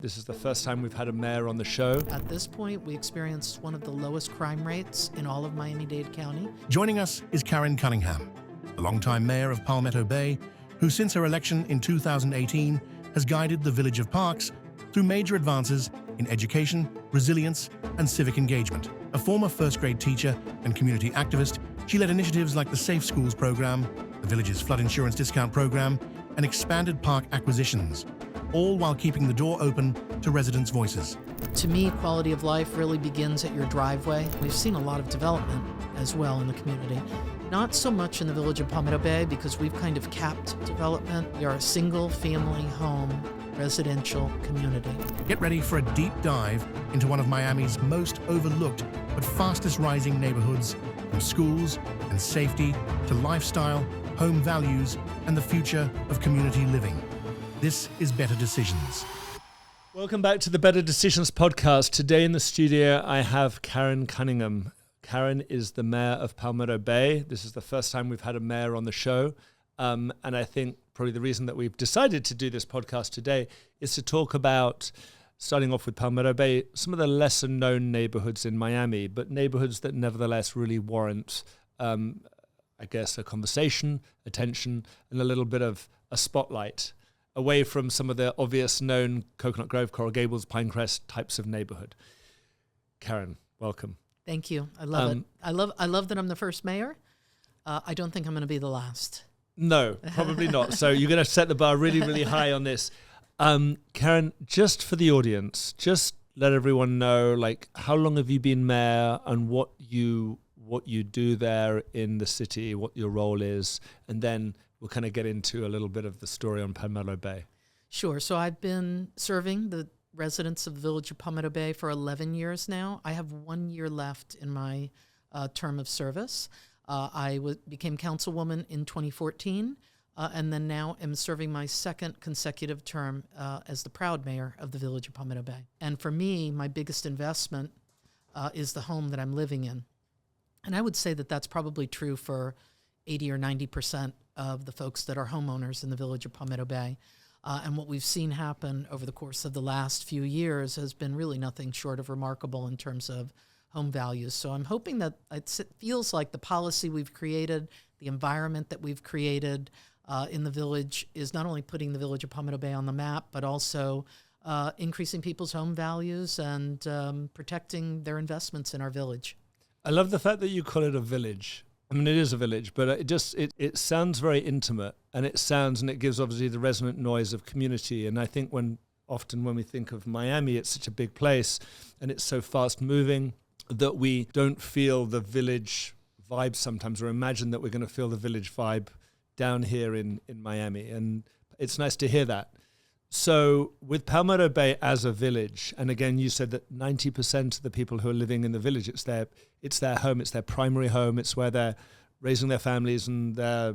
This is the first time we've had a mayor on the show. At this point, we experienced one of the lowest crime rates in all of Miami-Dade County. Joining us is Karen Cunningham, the longtime mayor of Palmetto Bay, who since her election in 2018 has guided the Village of Parks through major advances in education, resilience, and civic engagement. A former first-grade teacher and community activist, she led initiatives like the Safe Schools program, the village's flood insurance discount program, and expanded park acquisitions, all while keeping the door open to residents' voices. To me, quality of life really begins at your driveway. We've seen a lot of development as well in the community. Not so much in the Village of Palmetto Bay because we've kind of capped development. We are a single-family home residential community. Get ready for a deep dive into one of Miami's most overlooked but fastest rising neighborhoods, from schools and safety to lifestyle, home values, and the future of community living. This is Better Decisions. Welcome back to the Better Decisions podcast. Today in the studio, I have Karen Cunningham. Karen is the mayor of Palmetto Bay. This is the first time we've had a mayor on the show. And I think probably the reason that we've decided to do this podcast today is to talk about, starting off with Palmetto Bay, some of the lesser known neighborhoods in Miami, but neighborhoods that nevertheless really warrant, I guess, a conversation, attention, and a little bit of a spotlight away from some of the obvious known Coconut Grove, Coral Gables, Pinecrest types of neighborhood. Karen, welcome. Thank you. I love it. I love that I'm the first mayor. I don't think I'm going to be the last. No, probably not. So you're going to set the bar really, really high on this. Karen, just for the audience, just let everyone know, like, how long have you been mayor and what you do there in the city, what your role is, and then we'll kind of get into a little bit of the story on Palmetto Bay. Sure. So I've been serving the residents of the Village of Palmetto Bay for 11 years now. I have 1 year left in my term of service. I became councilwoman in 2014, and then now am serving my second consecutive term as the proud mayor of the Village of Palmetto Bay. And for me, my biggest investment is the home that I'm living in. And I would say that that's probably true for 80 or 90% of the folks that are homeowners in the Village of Palmetto Bay. And what we've seen happen over the course of the last few years has been really nothing short of remarkable in terms of home values. So I'm hoping that it feels like the policy we've created, the environment that we've created in the village is not only putting the Village of Palmetto Bay on the map, but also increasing people's home values and protecting their investments in our village. I love the fact that you call it a village. I mean, it is a village, but it sounds very intimate, and it gives obviously the resonant noise of community. And I think often when we think of Miami, it's such a big place and it's so fast moving that we don't feel the village vibe sometimes, or imagine that we're going to feel the village vibe down here in Miami. And it's nice to hear that. So with Palmetto Bay as a village, and again, you said that 90% of the people who are living in the village, it's their home, it's their primary home, it's where they're raising their families and they're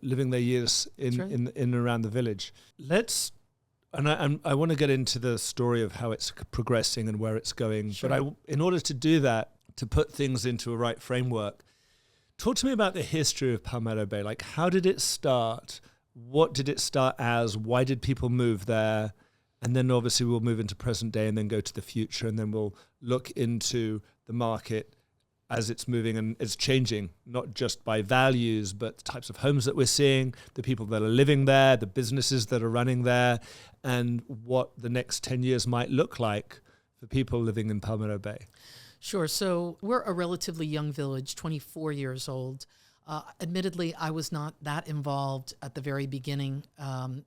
living their years in and around the village. I want to get into the story of how it's progressing and where it's going. Sure. But in order to do that, to put things into a right framework, talk to me about the history of Palmetto Bay. Like, how did it start? What did it start as? Why did people move there? And then obviously we'll move into present day and then go to the future, and then we'll look into the market as it's moving and it's changing, not just by values, but the types of homes that we're seeing, the people that are living there, the businesses that are running there, and what the next 10 years might look like for people living in Palmetto Bay. Sure. So we're a relatively young village, 24 years old. Admittedly, I was not that involved at the very beginning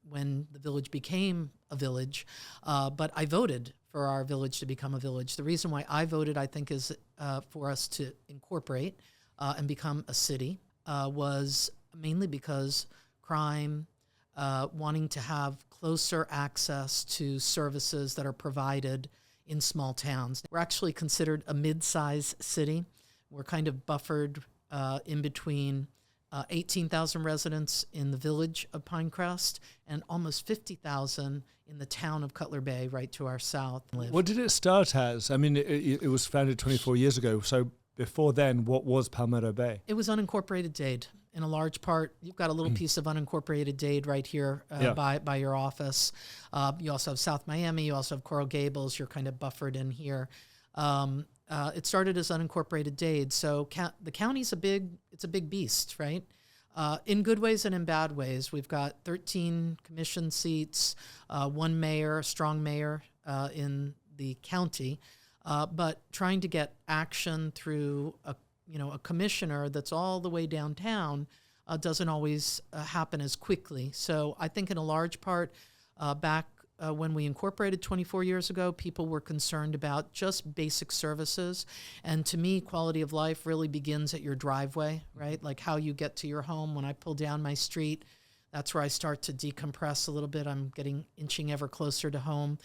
when the village became a village, but I voted for our village to become a village. The reason why I voted, I think, is for us to incorporate and become a city was mainly because crime, wanting to have closer access to services that are provided in small towns. We're actually considered a mid-size city. We're kind of buffered in between 18,000 residents in the village of Pinecrest and almost 50,000 in the town of Cutler Bay, right to our south. What did it start as? I mean, it was founded 24 years ago. So before then, what was Palmetto Bay? It was unincorporated Dade. In a large part, you've got a little piece of unincorporated Dade right here by your office. You also have South Miami. You also have Coral Gables. You're kind of buffered in here. It started as unincorporated Dade, so the county's a big beast, right? In good ways and in bad ways. We've got 13 commission seats, one mayor, a strong mayor in the county, but trying to get action through a commissioner that's all the way downtown doesn't always happen as quickly. So I think in a large part, back when we incorporated 24 years ago, people were concerned about just basic services. And to me, quality of life really begins at your driveway, right? Like how you get to your home. When I pull down my street, that's where I start to decompress a little bit. I'm inching ever closer to home.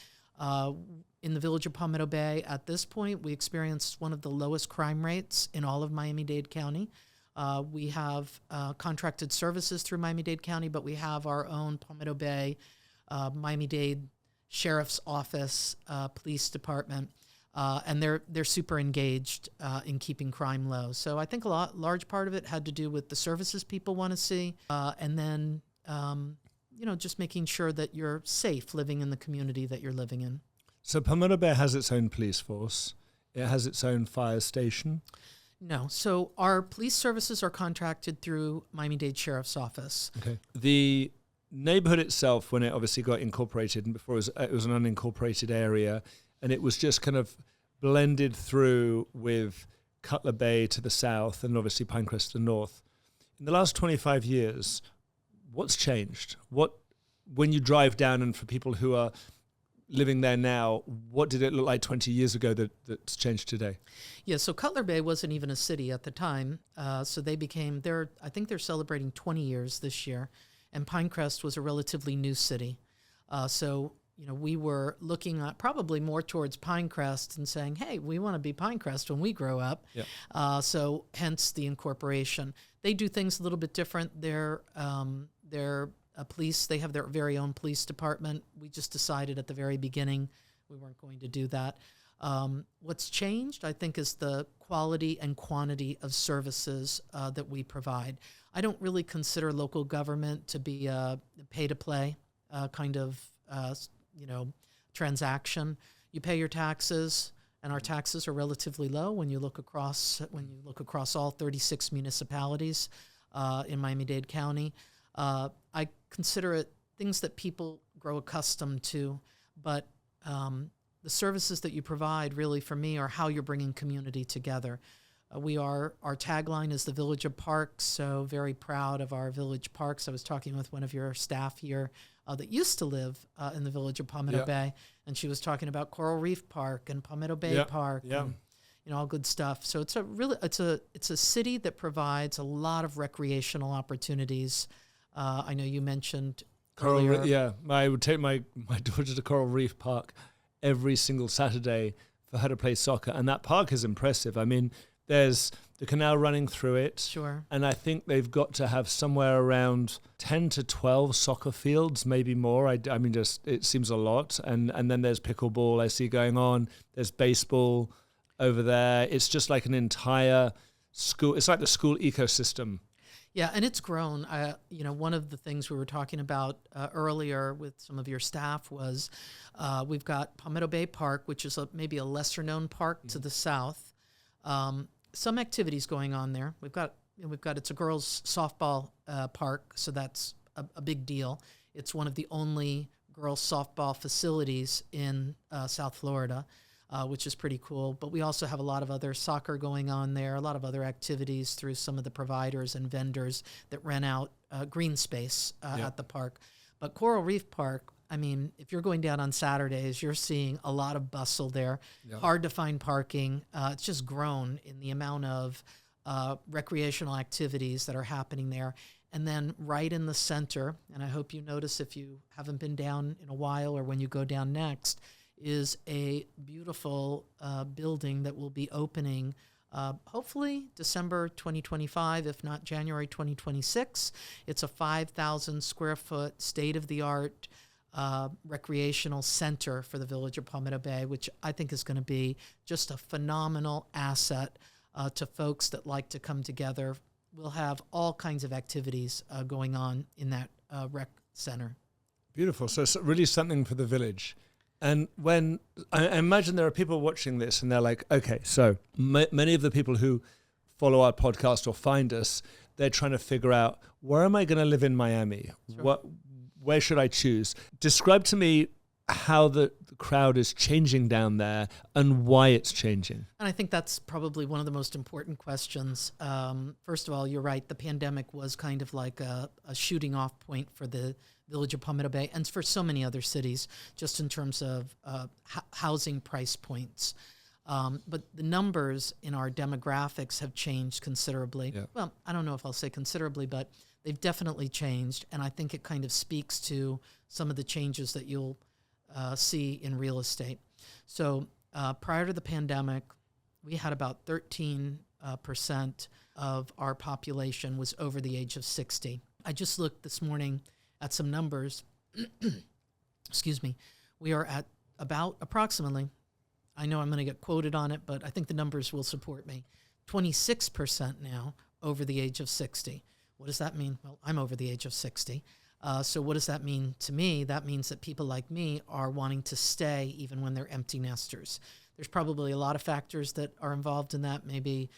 In the village of Palmetto Bay, at this point, we experienced one of the lowest crime rates in all of Miami-Dade County. We have contracted services through Miami-Dade County, but we have our own Palmetto Bay, Miami-Dade Sheriff's Office, Police Department, and they're super engaged in keeping crime low. So I think large part of it had to do with the services people want to see, and then just making sure that you're safe living in the community that you're living in. So Palmetto Bay has its own police force. It has its own fire station. No. So our police services are contracted through Miami-Dade Sheriff's Office. Okay. The neighborhood itself, when it obviously got incorporated, and before it was an unincorporated area, and it was just kind of blended through with Cutler Bay to the south and obviously Pinecrest to the north. In the last 25 years, what's changed? When you drive down, and for people who are living there now, what did it look like 20 years ago that's changed today? Yeah, so Cutler Bay wasn't even a city at the time. So they became, I think they're celebrating 20 years this year. And Pinecrest was a relatively new city. So we were looking at probably more towards Pinecrest and saying, hey, we want to be Pinecrest when we grow up. Yep. So hence the incorporation. They do things a little bit different. They're police, they have their very own police department. We just decided at the very beginning we weren't going to do that. What's changed, I think, is the quality and quantity of services that we provide. I don't really consider local government to be a pay-to-play kind of transaction. You pay your taxes, and our taxes are relatively low when you look across all 36 municipalities in Miami-Dade County. I consider it things that people grow accustomed to, but the services that you provide really for me are how you're bringing community together. Our tagline is the Village of Parks, so very proud of our Village Parks. I was talking with one of your staff here that used to live in the Village of Palmetto Bay, and she was talking about Coral Reef Park and Palmetto Bay Park. And, all good stuff. So it's a city that provides a lot of recreational opportunities. I know you mentioned earlier. I would take my daughter to Coral Reef Park every single Saturday for her to play soccer, and that park is impressive. I mean, there's the canal running through it. Sure. And I think they've got to have somewhere around 10 to 12 soccer fields, maybe more. I mean, just it seems a lot. And then there's pickleball I see going on. There's baseball over there. It's just like an entire school. It's like the school ecosystem. Yeah, and it's grown. One of the things we were talking about earlier with some of your staff was we've got Palmetto Bay Park, which is maybe a lesser-known park to the south. Some activities going on there. We've got it's a girls' softball park, so that's a big deal. It's one of the only girls' softball facilities in South Florida. Which is pretty cool. But we also have a lot of other soccer going on there, a lot of other activities through some of the providers and vendors that rent out green space at the park. But Coral Reef Park, I mean, if you're going down on Saturdays, you're seeing a lot of bustle there. Yeah. Hard to find parking. It's just grown in the amount of recreational activities that are happening there. And then right in the center, and I hope you notice if you haven't been down in a while or when you go down next, is a beautiful building that will be opening hopefully December 2025, if not January 2026. It's a 5,000 square foot state-of-the-art recreational center for the Village of Palmetto Bay, which I think is going to be just a phenomenal asset to folks that like to come together. We'll have all kinds of activities going on in that rec center. Beautiful. So it's really something for the village. And when I imagine there are people watching this and they're like, okay, so many of the people who follow our podcast or find us, they're trying to figure out, where am I going to live in Miami? Sure. Where should I choose? Describe to me how the crowd is changing down there and why it's changing. And I think that's probably one of the most important questions. First of all, you're right. The pandemic was kind of like a shooting off point for the Village of Palmetto Bay and for so many other cities, just in terms of housing price points. But the numbers in our demographics have changed considerably. Yeah. Well, I don't know if I'll say considerably, but they've definitely changed. And I think it kind of speaks to some of the changes that you'll see in real estate. So prior to the pandemic, we had about 13% of our population was over the age of 60. I just looked this morning at some numbers. Excuse me. We are at about approximately, I know I'm going to get quoted on it, but I think the numbers will support me, 26% now over the age of 60. What does that mean? Well, I'm over the age of 60. So what does that mean to me? That means that people like me are wanting to stay even when they're empty nesters. There's probably a lot of factors that are involved in that. Maybe,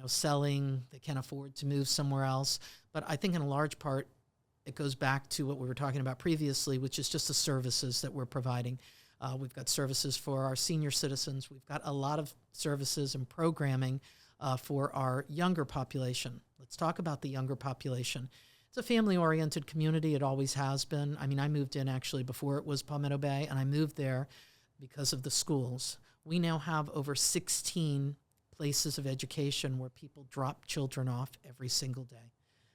selling, they can't afford to move somewhere else. But I think in a large part, it goes back to what we were talking about previously, which is just the services that we're providing. We've got services for our senior citizens. We've got a lot of services and programming for our younger population. Let's talk about the younger population. It's a family-oriented community. It always has been. I mean, I moved in actually before it was Palmetto Bay, and I moved there because of the schools. We now have over 16 places of education where people drop children off every single day.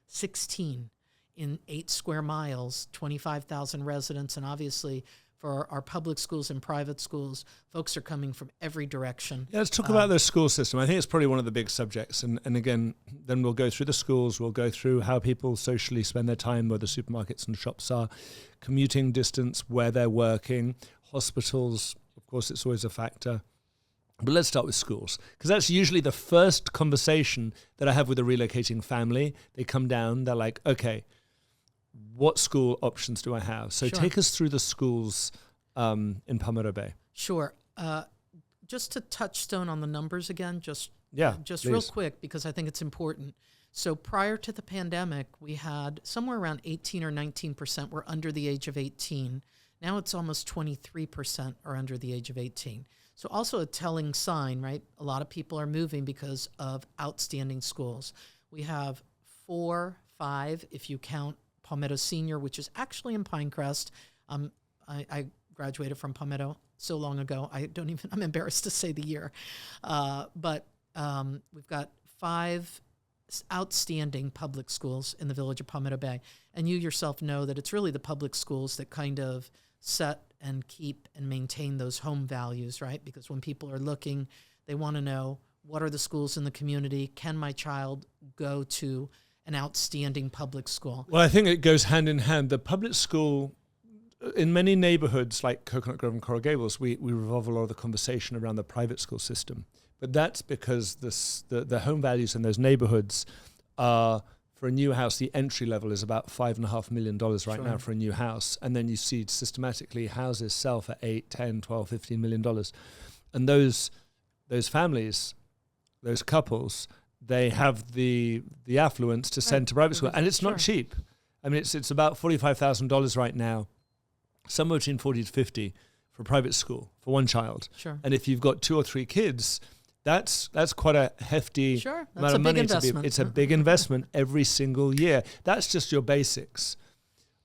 16 in 8 square miles, 25,000 residents, and obviously for our public schools and private schools, folks are coming from every direction. Yeah, let's talk about the school system. I think it's probably one of the big subjects. And again, then we'll go through the schools. We'll go through how people socially spend their time, where the supermarkets and shops are, commuting distance, where they're working, hospitals. Of course, it's always a factor. But let's start with schools, because that's usually the first conversation that I have with a relocating family. They come down, they're like, okay, what school options do I have? So Sure. Take us through the schools in Palmetto Bay. Sure. Just to touchstone on the numbers again, just please. real quick, because I think it's important. So prior to the pandemic, we had somewhere around 18 or 19% were under the age of 18. Now it's almost 23% are under the age of 18. So also a telling sign, right? A lot of people are moving because of outstanding schools. We have 4, 5, if you count Palmetto Senior, which is actually in Pinecrest. I graduated from Palmetto so long ago. I'm embarrassed to say the year. But we've got 5 outstanding public schools in the village of Palmetto Bay. And you yourself know that it's really the public schools that kind of set and keep and maintain those home values, right? Because when people are looking, they want to know, what are the schools in the community? Can my child go to an outstanding public school? Well, I think it goes hand in hand. The public school, in many neighborhoods like Coconut Grove and Coral Gables, we revolve a lot of the conversation around the private school system. But that's because the home values in those neighborhoods are, for a new house, the entry level is about $5.5 million right now for a new house. And then you see systematically houses sell for $8, $10, $12, $15 million. And those families, those couples, they have the affluence to send to private school. And it's not cheap. I mean, it's about $45,000 right now, somewhere between 40 to 50 for private school for one child. Sure. And if you've got 2 or 3 kids, that's quite a hefty amount of money. It's a big investment every single year. That's just your basics.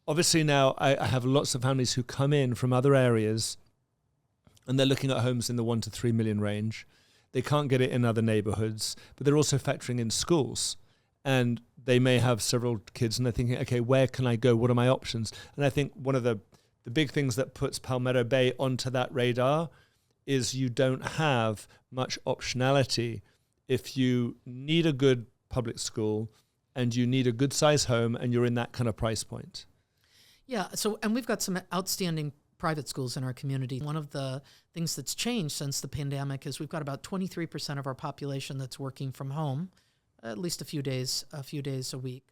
Obviously now I have lots of families who come in from other areas and they're looking at homes in the 1 to 3 million range. They can't get it in other neighborhoods, but they're also factoring in schools. And they may have several kids and they're thinking, okay, where can I go? What are my options? And I think one of the big things that puts Palmetto Bay onto that radar is you don't have much optionality if you need a good public school and you need a good size home and you're in that kind of price point. Yeah. So, and we've got some outstanding private schools in our community. One of the things that's changed since the pandemic is we've got about 23% of our population that's working from home, at least a few days a week.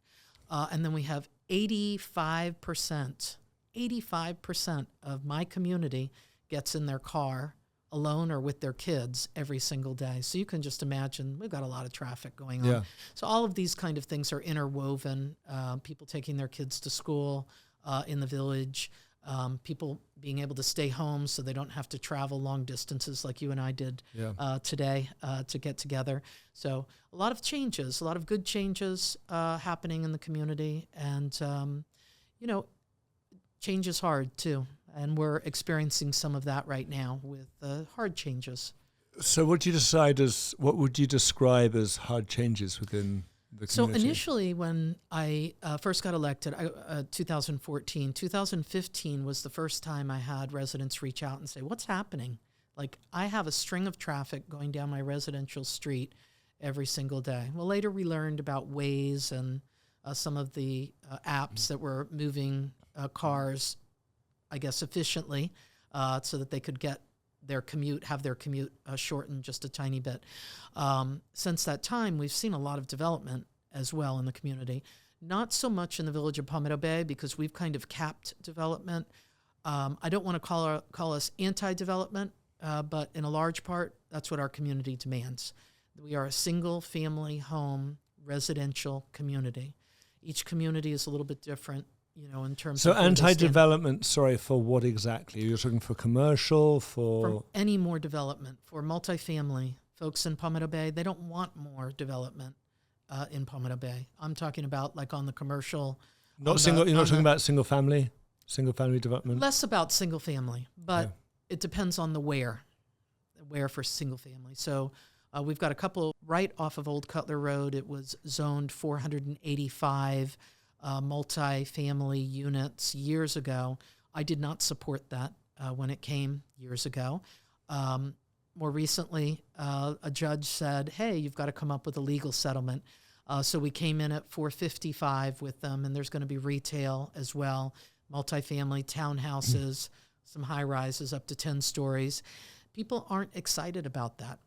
And then we have 85% of my community gets in their car alone or with their kids every single day. So you can just imagine we've got a lot of traffic going on. Yeah. So all of these kind of things are interwoven. People taking their kids to school in the village, people being able to stay home so they don't have to travel long distances like you and I did today to get together. So a lot of changes, a lot of good changes happening in the community. And, change is hard too. And we're experiencing some of that right now with hard changes. So what would you describe as hard changes within the community? So initially when I first got elected, 2015 was the first time I had residents reach out and say, what's happening? Like, I have a string of traffic going down my residential street every single day. Well, later we learned about Waze and some of the apps that were moving cars, I guess, efficiently, so that they could have their commute shortened just a tiny bit. Since that time, we've seen a lot of development as well in the community. Not so much in the village of Palmetto Bay because we've kind of capped development. I don't want to call us anti-development, but in a large part, that's what our community demands. We are a single-family home residential community. Each community is a little bit different. In terms of... So anti-development, for what exactly? You're talking for commercial, for any more development, for multifamily. Folks in Palmetto Bay, they don't want more development in Palmetto Bay. I'm talking about like on the commercial... You're not talking about single family development? Less about single family, but it depends on the where for single family. So we've got a couple right off of Old Cutler Road. It was zoned 485 multi-family units years ago. I did not support that when it came years ago. More recently, a judge said, hey, you've got to come up with a legal settlement. So we came in at 455 with them, and there's going to be retail as well, multi-family townhouses, some high-rises up to 10 stories. People aren't excited about that.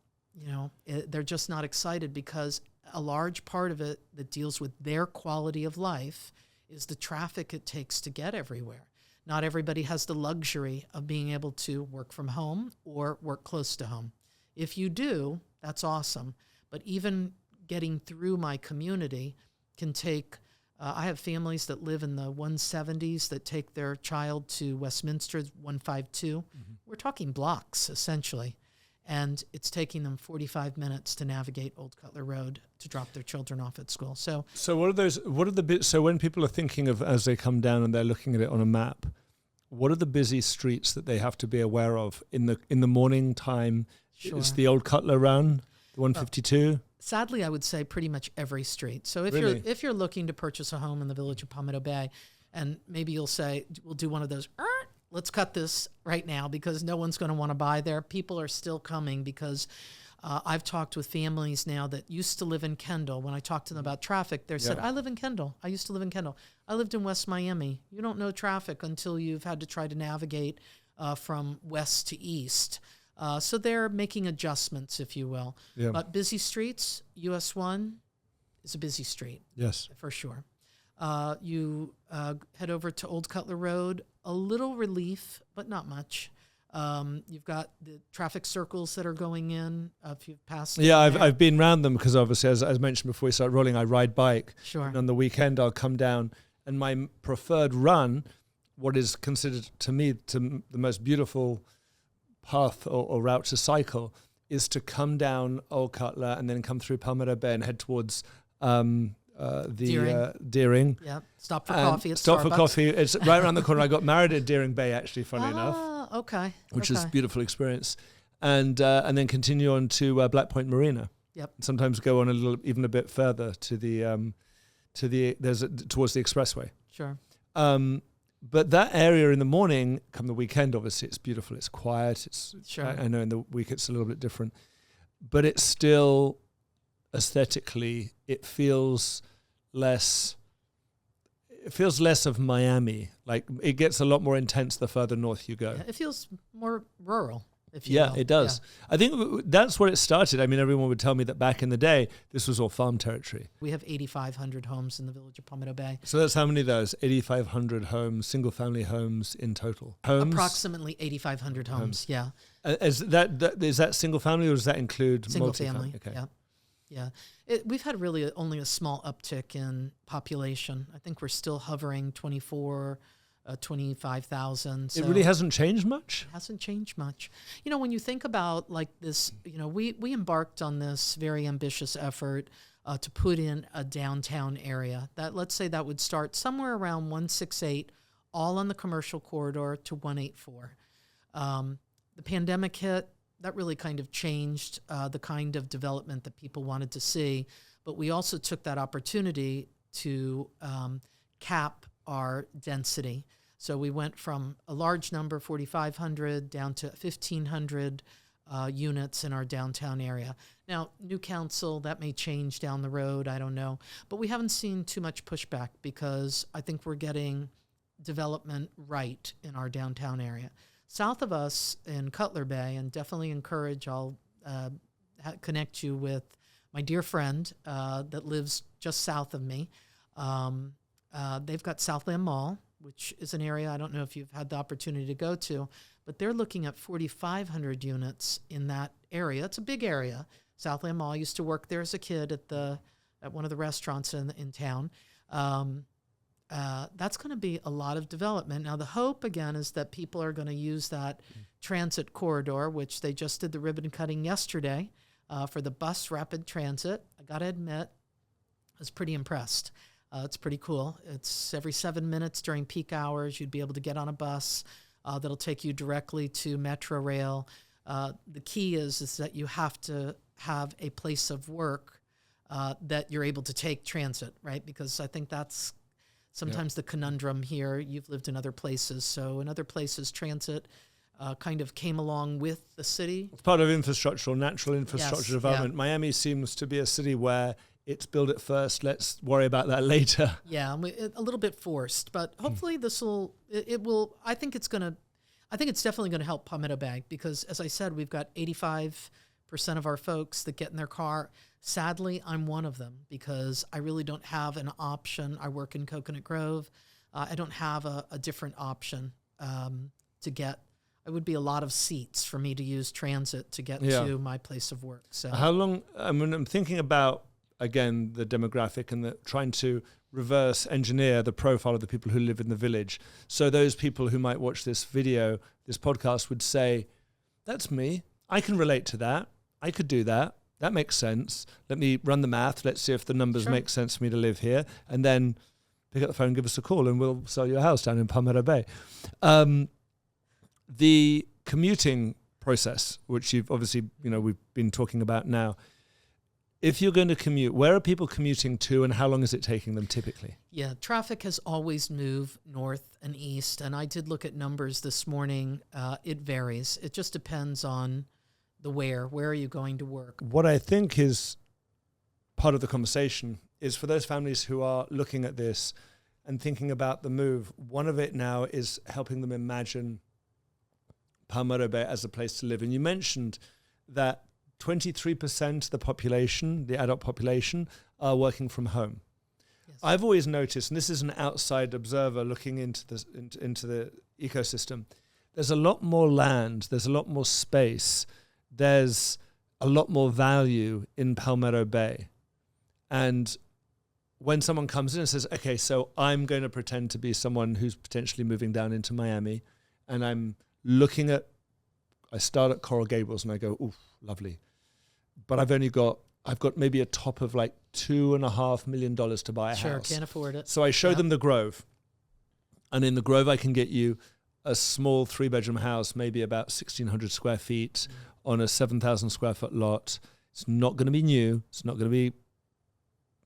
They're just not excited because a large part of it that deals with their quality of life is the traffic it takes to get everywhere. Not everybody has the luxury of being able to work from home or work close to home. If you do, that's awesome. But even getting through my community can take, I have families that live in the 170s that take their child to Westminster 152. Mm-hmm. We're talking blocks, essentially. And it's taking them 45 minutes to navigate Old Cutler Road to drop their children off at school. So what are the bits, so when people are thinking of, as they come down and they're looking at it on a map, what are the busy streets that they have to be aware of in the morning time? Sure. It's the Old Cutler Run, the 152? Sadly, I would say pretty much every street. So if you're looking to purchase a home in the village of Palmetto Bay, and maybe you'll say, we'll do one of those, let's cut this right now because no one's going to want to buy there. People are still coming because I've talked with families now that used to live in Kendall. When I talked to them about traffic, they said, I live in Kendall. I used to live in Kendall. I lived in West Miami. You don't know traffic until you've had to try to navigate from west to east. So they're making adjustments, if you will. Yeah. But busy streets, US 1 is a busy street. Yes. For sure. You head over to Old Cutler Road, a little relief, but not much. You've got the traffic circles that are going in. If you've passed. Yeah, I've been around them because obviously, as mentioned before we start rolling, I ride bike. Sure. And on the weekend, I'll come down, and my preferred run, what is considered to me the most beautiful path or route to cycle, is to come down Old Cutler and then come through Palmetto Bay and head towards Deering. Yeah. Stop for coffee at Stop Starbucks. for coffee. It's right around the corner. I got married at Deering Bay, actually, funnily enough. Okay. Which is a beautiful experience. And then continue on to Black Point Marina. Yep. And sometimes go on even a bit further to towards the expressway. Sure. But that area in the morning, come the weekend, obviously it's beautiful. It's quiet. Sure. I know in the week it's a little bit different, but it's still aesthetically, it feels less. it feels less of Miami. Like it gets a lot more intense the further north you go. Yeah, it feels more rural, if you will. It does. Yeah. I think that's where it started. I mean, everyone would tell me that back in the day, this was all farm territory. We have 8,500 homes in the village of Palmetto Bay. So that's how many of those? 8,500 homes, single-family homes in total. Homes? Approximately 8,500 homes, yeah. Is that single-family or does that include single-family? Okay. Yeah. Yeah, we've had really only a small uptick in population. I think we're still hovering 25,000. So it really hasn't changed much? It hasn't changed much. You know, when you think about like this, you know, we embarked on this very ambitious effort to put in a downtown area. That, let's say that would start somewhere around 168, all on the commercial corridor, to 184. The pandemic hit. That really kind of changed the kind of development that people wanted to see. But we also took that opportunity to cap our density. So we went from a large number, 4,500, down to 1,500 units in our downtown area. Now, new council, that may change down the road, I don't know. But we haven't seen too much pushback because I think we're getting development right in our downtown area. South of us in Cutler Bay, and definitely encourage, I'll connect you with my dear friend that lives just south of me. They've got Southland Mall, which is an area I don't know if you've had the opportunity to go to, but they're looking at 4,500 units in that area. It's a big area. Southland Mall, I used to work there as a kid at one of the restaurants in town. That's going to be a lot of development. Now, the hope, again, is that people are going to use that transit corridor, which they just did the ribbon cutting yesterday for the bus rapid transit. I got to admit, I was pretty impressed. It's pretty cool. It's every 7 minutes during peak hours, you'd be able to get on a bus that'll take you directly to Metro Rail. The key is that you have to have a place of work that you're able to take transit, right? Because I think that's sometimes the conundrum here. You've lived in other places. So in other places, transit kind of came along with the city. It's part of infrastructure, natural infrastructure development. Yeah. Miami seems to be a city where it's build it first, let's worry about that later. Yeah, a little bit forced, but hopefully it will, I think it's definitely going to help Palmetto Bay because, as I said, we've got 85% of our folks that get in their car. Sadly, I'm one of them because I really don't have an option. I work in Coconut Grove. I don't have a different option to get. It would be a lot of seats for me to use transit to get to my place of work. So how long, I'm thinking about, again, the demographic and trying to reverse engineer the profile of the people who live in the village. So those people who might watch this video, this podcast would say, that's me. I can relate to that. I could do that. That makes sense. Let me run the math. Let's see if the numbers make sense for me to live here. And then pick up the phone, give us a call, and we'll sell you a house down in Palmetto Bay. The commuting process, which you've obviously, we've been talking about now. If you're going to commute, where are people commuting to and how long is it taking them typically? Yeah, traffic has always moved north and east. And I did look at numbers this morning. It varies. It just depends on the where. Where are you going to work? What I think is part of the conversation is for those families who are looking at this and thinking about the move, one of it now is helping them imagine Palmetto Bay as a place to live. And you mentioned that 23% of the population, the adult population, are working from home. Yes. I've always noticed, and this is an outside observer looking into the ecosystem, there's a lot more land, there's a lot more space, there's a lot more value in Palmetto Bay. And when someone comes in and says, okay, so I'm going to pretend to be someone who's potentially moving down into Miami, and I'm looking at, I start at Coral Gables and I go, ooh, lovely. But I've got maybe a top of like $2.5 million to buy a house. Sure, can't afford it. So I show them the Grove. And in the Grove, I can get you a small 3-bedroom house, maybe about 1,600 square feet on a 7,000 square foot lot. It's not going to be new. It's not going to be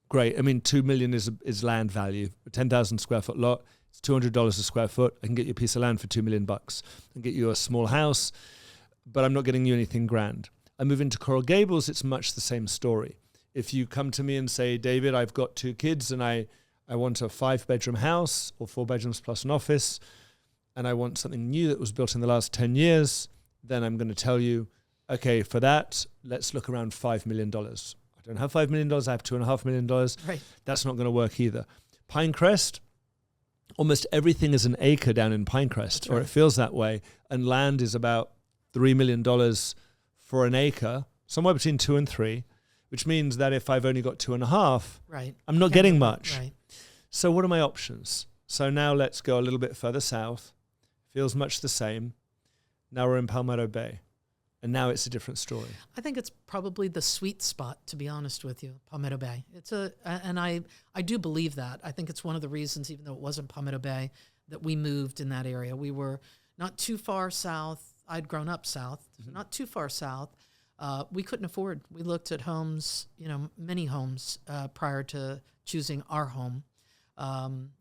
great. I mean, $2 million is land value. A 10,000 square foot lot, it's $200 a square foot. I can get you a piece of land for $2 million and get you a small house, but I'm not getting you anything grand. I move into Coral Gables, it's much the same story. If you come to me and say, David, I've got 2 kids and I I want a 5-bedroom house or 4 bedrooms plus an office, and I want something new that was built in the last 10 years, then I'm going to tell you, okay, for that, let's look around $5 million. I don't have $5 million, I have $2.5 million. Right. That's not going to work either. Pinecrest, almost everything is an acre down in Pinecrest, or it feels that way, and land is about $3 million for an acre, somewhere between 2 and 3, which means that if I've only got 2.5, right, I'm not getting much. Right. So what are my options? So now let's go a little bit further south. Feels much the same. Now we're in Palmetto Bay. And now it's a different story. I think it's probably the sweet spot, to be honest with you, Palmetto Bay. And I do believe that. I think it's one of the reasons, even though it wasn't Palmetto Bay, that we moved in that area. We were not too far south. I'd grown up south, not too far south. We couldn't afford. We looked at homes, many homes prior to choosing our home.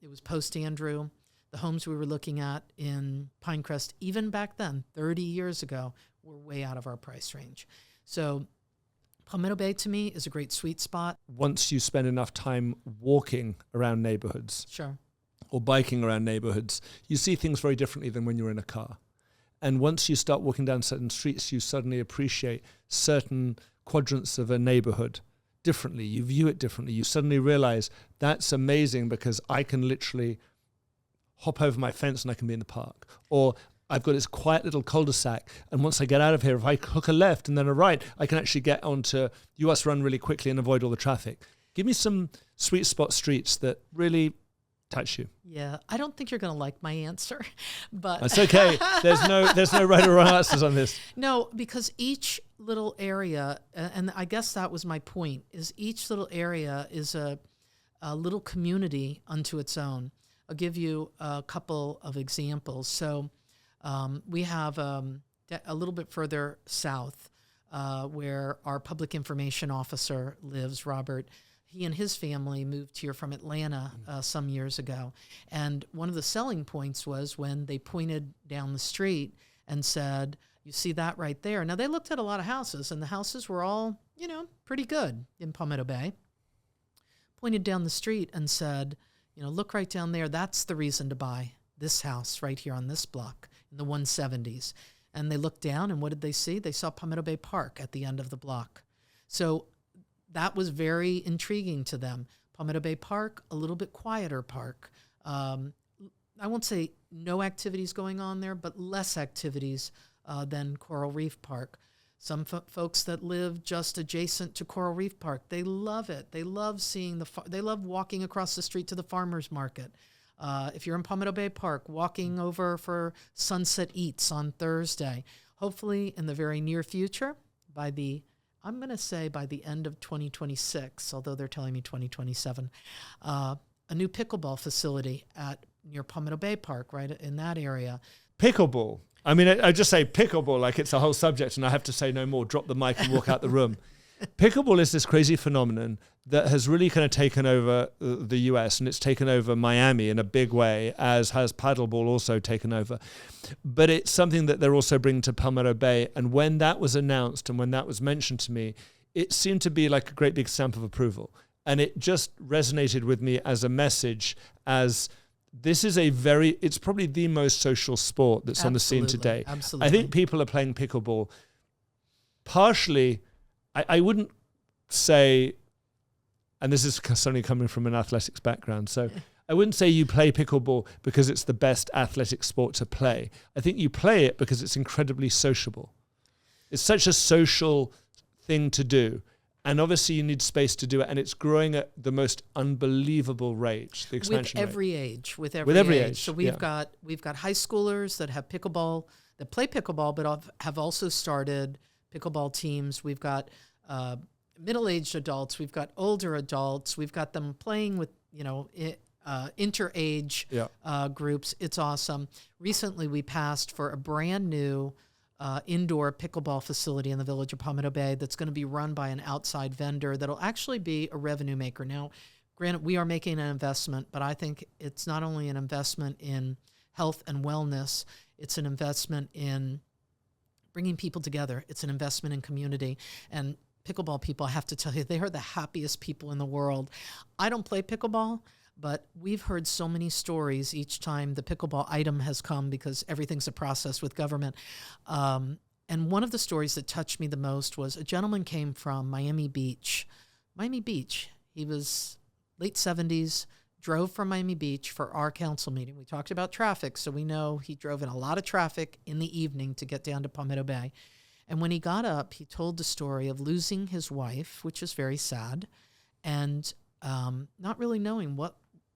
It was post-Andrew. The homes we were looking at in Pinecrest, even back then, 30 years ago, were way out of our price range. So Palmetto Bay, to me, is a great sweet spot. Once you spend enough time walking around neighborhoods Sure. or biking around neighborhoods, you see things very differently than when you're in a car. And once you start walking down certain streets, you suddenly appreciate certain quadrants of a neighborhood differently. You view it differently. You suddenly realize that's amazing because I can literally hop over my fence and I can be in the park. Or I've got this quiet little cul-de-sac, and once I get out of here, if I hook a left and then a right, I can actually get onto US Run really quickly and avoid all the traffic. Give me some sweet spot streets that really touch you. Yeah, I don't think you're going to like my answer, but that's okay. There's no right or wrong answers on this. No, because each little area, and I guess that was my point, is each little area is a little community unto its own. I'll give you a couple of examples. So we have a little bit further south where our public information officer lives, Robert. He and his family moved here from Atlanta some years ago. And one of the selling points was when they pointed down the street and said, you see that right there. Now, they looked at a lot of houses, and the houses were all, pretty good in Palmetto Bay. Pointed down the street and said, look right down there. That's the reason to buy this house right here on this block in the 170s. And they looked down, and what did they see? They saw Palmetto Bay Park at the end of the block. So that was very intriguing to them. Palmetto Bay Park, a little bit quieter park. I won't say no activities going on there, but less activities than Coral Reef Park. Some folks that live just adjacent to Coral Reef Park, they love it. They love seeing they love walking across the street to the farmer's market. If you're in Palmetto Bay Park, walking over for Sunset Eats on Thursday. Hopefully in the very near future, I'm going to say by the end of 2026, although they're telling me 2027, a new pickleball facility near Palmetto Bay Park, right in that area. Pickleball. I mean, I just say pickleball like it's a whole subject, and I have to say no more, drop the mic and walk out the room. Pickleball is this crazy phenomenon that has really kind of taken over the US, and it's taken over Miami in a big way, as has paddleball also taken over. But it's something that they're also bringing to Palmetto Bay. And when that was announced and when that was mentioned to me, it seemed to be like a great big stamp of approval. And it just resonated with me as a message, as this is it's probably the most social sport that's on the scene today. Absolutely. I think people are playing pickleball partially. I wouldn't say, and this is certainly coming from an athletics background, so I wouldn't say you play pickleball because it's the best athletic sport to play. I think you play it because it's incredibly sociable. It's such a social thing to do. And obviously you need space to do it, and it's growing at the most unbelievable rate, the expansion rate. With every age. So we've got high schoolers that have pickleball, that play pickleball, but have also started pickleball teams. We've got middle-aged adults. We've got older adults. We've got them playing with, inter-age groups. It's awesome. Recently, we passed for a brand new indoor pickleball facility in the village of Palmetto Bay that's going to be run by an outside vendor that'll actually be a revenue maker. Now, granted, we are making an investment, but I think it's not only an investment in health and wellness, it's an investment in bringing people together. It's an investment in community. And pickleball people, I have to tell you, they are the happiest people in the world. I don't play pickleball, But we've heard so many stories each time the pickleball item has come, because everything's a process with government. And one of the stories that touched me the most was a gentleman came from Miami Beach. He was late 70s, drove from Miami Beach for our council meeting. We talked about traffic, so we know he drove in a lot of traffic in the evening to get down to Palmetto Bay. And when he got up, he told the story of losing his wife, which is very sad, and not really knowing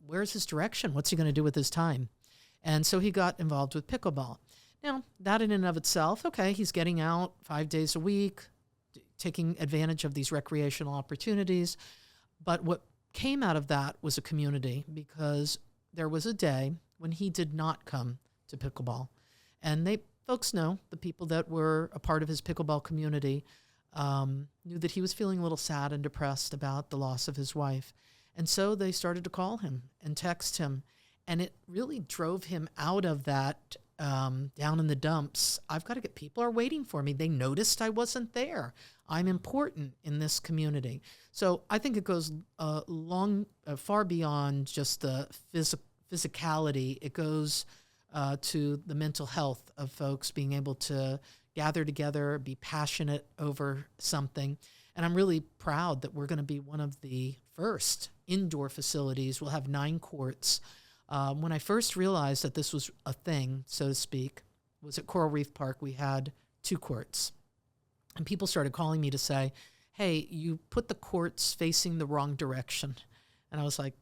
where's his direction, what's he going to do with his time. And so he got involved with pickleball. Now, that in and of itself, okay, he's getting out 5 days a week, taking advantage of these recreational opportunities. But what came out of that was a community, because there was a day when he did not come to pickleball. And folks know, the people that were a part of his pickleball community knew that he was feeling a little sad and depressed about the loss of his wife. And so they started to call him and text him. And it really drove him out of that down in the dumps. I've got to get, people are waiting for me. They noticed I wasn't there. I'm important in this community. So I think it goes far beyond just the physicality. It goes to the mental health of folks being able to gather together, be passionate over something. And I'm really proud that we're going to be one of the first indoor facilities. We'll have 9 courts. When I first realized that this was a thing, so to speak, was at Coral Reef Park. We had 2 courts. And people started calling me to say, hey, you put the courts facing the wrong direction. And I was like,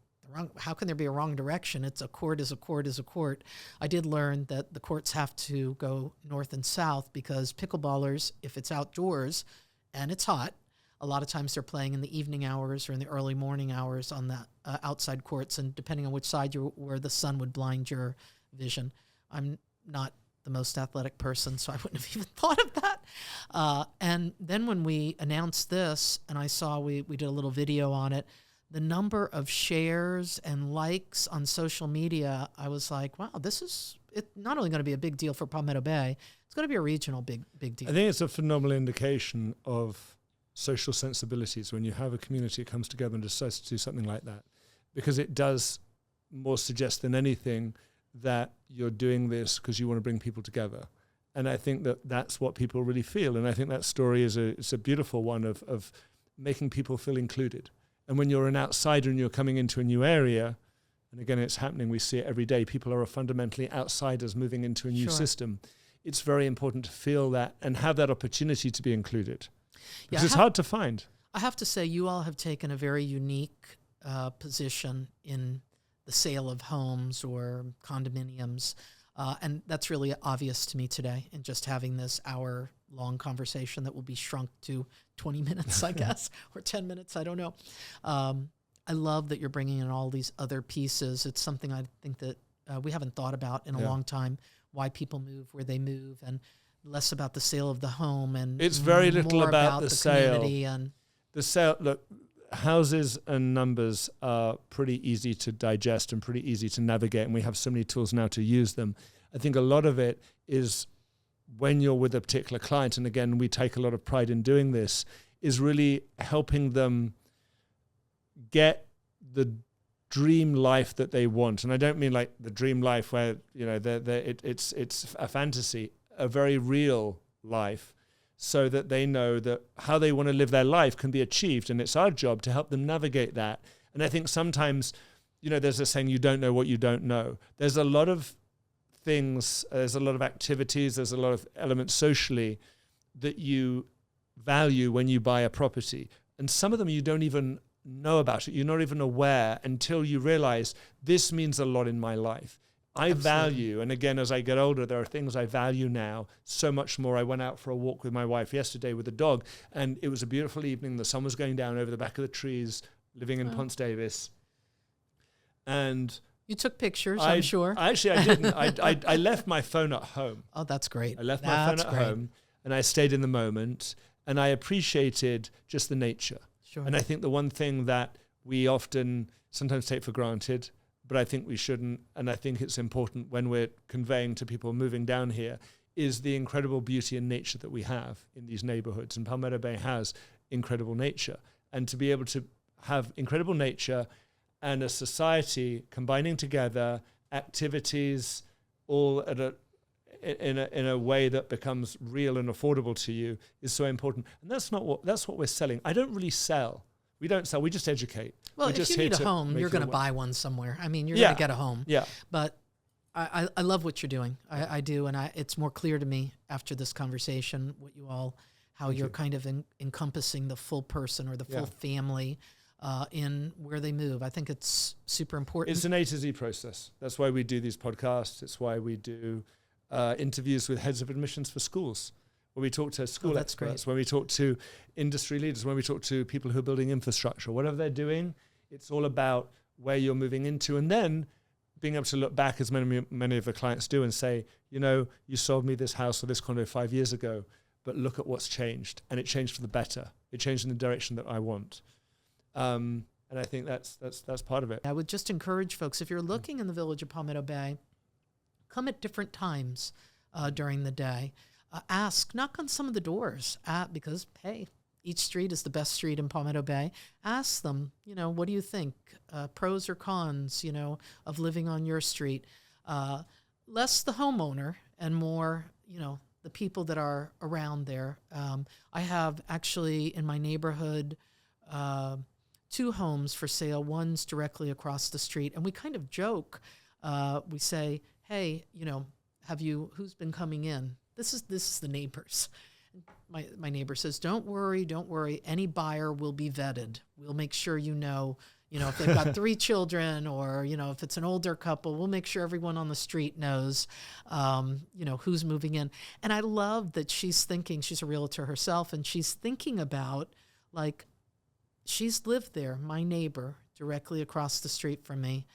how can there be a wrong direction? It's a court is a court is a court. I did learn that the courts have to go north and south, because pickleballers, if it's outdoors and it's hot, a lot of times they're playing in the evening hours or in the early morning hours on the outside courts, and depending on which side you were, the sun would blind your vision. I'm not the most athletic person, so I wouldn't have even thought of that. And then when we announced this, and I saw we did a little video on it, the number of shares and likes on social media, I was like, wow, this is not only going to be a big deal for Palmetto Bay, it's going to be a regional big deal. I think it's a phenomenal indication of social sensibilities when you have a community that comes together and decides to do something like that, because it does more suggest than anything that you're doing this because you want to bring people together. And I think that that's what people really feel. And I think that story is a beautiful one of making people feel included. And when you're an outsider and you're coming into a new area, and again, it's happening, we see it every day, people are fundamentally outsiders moving into a new system. It's very important to feel that and have that opportunity to be included. Because it's hard to find. I have to say, you all have taken a very unique position in the sale of homes or condominiums. And that's really obvious to me today in just having this hour-long conversation that will be shrunk to 20 minutes, I guess, or 10 minutes, I don't know. I love that you're bringing in all these other pieces. It's something I think that we haven't thought about in a long time, why people move where they move, and less about the sale of the home and it's very little about the sale. And the sale, look, houses and numbers are pretty easy to digest and pretty easy to navigate, and we have so many tools now to use them. I think a lot of it is when you're with a particular client, and again, we take a lot of pride in doing this, is really helping them get the dream life that they want. And I don't mean like the dream life where, you know, it's a fantasy, a very real life, so that they know that how they want to live their life can be achieved. And it's our job to help them navigate that. And I think sometimes, you know, there's a saying, you don't know what you don't know. There's a lot of things, there's a lot of activities, there's a lot of elements socially that you value when you buy a property. And some of them you don't even know about it. You're not even aware until you realize this means a lot in my life. I value, and again, as I get older, there are things I value now so much more. I went out for a walk with my wife yesterday with the dog, and it was a beautiful evening. The sun was going down over the back of the trees, living in Ponce Davis. And you took pictures, I'm sure. Actually, I didn't. I left my phone at home. Oh, that's great. I left my phone at home, and I stayed in the moment, and I appreciated just the nature. Sure. And I think the one thing that we often sometimes take for granted, but I think we shouldn't, and I think it's important when we're conveying to people moving down here, is the incredible beauty and nature that we have in these neighborhoods. And Palmetto Bay has incredible nature. And to be able to have incredible nature and a society combining together activities all in a way that becomes real and affordable to you is so important. And that's what we're selling. I don't really sell. We don't sell. We just educate. Well, we're if just you need a home, you're going to buy one somewhere. I mean, you're going to get a home. Yeah. But I love what you're doing. I do, and it's more clear to me after this conversation how you're kind of encompassing the full person or the full family in where they move. I think it's super important. It's an A to Z process. That's why we do these podcasts. It's why we do interviews with heads of admissions for schools, where we talk to school experts, when we talk to industry leaders, when we talk to people who are building infrastructure, whatever they're doing, it's all about where you're moving into. And then being able to look back, as many of the clients do, and say, you sold me this house or this condo 5 years ago, but look at what's changed. And it changed for the better. It changed in the direction that I want. And I think that's part of it. I would just encourage folks, if you're looking in the village of Palmetto Bay, come at different times during the day. Knock on some of the doors because, hey, each street is the best street in Palmetto Bay. Ask them, what do you think? Pros or cons, of living on your street. Less the homeowner and more, the people that are around there. I have actually in my neighborhood 2 homes for sale. One's directly across the street. And we kind of joke. We say, hey, who's been coming in? This is the neighbors. My neighbor says, don't worry. Any buyer will be vetted. We'll make sure if they've got 3 children or, if it's an older couple, we'll make sure everyone on the street knows, who's moving in. And I love that she's a realtor herself, and she's thinking about, she's lived there, my neighbor, directly across the street from me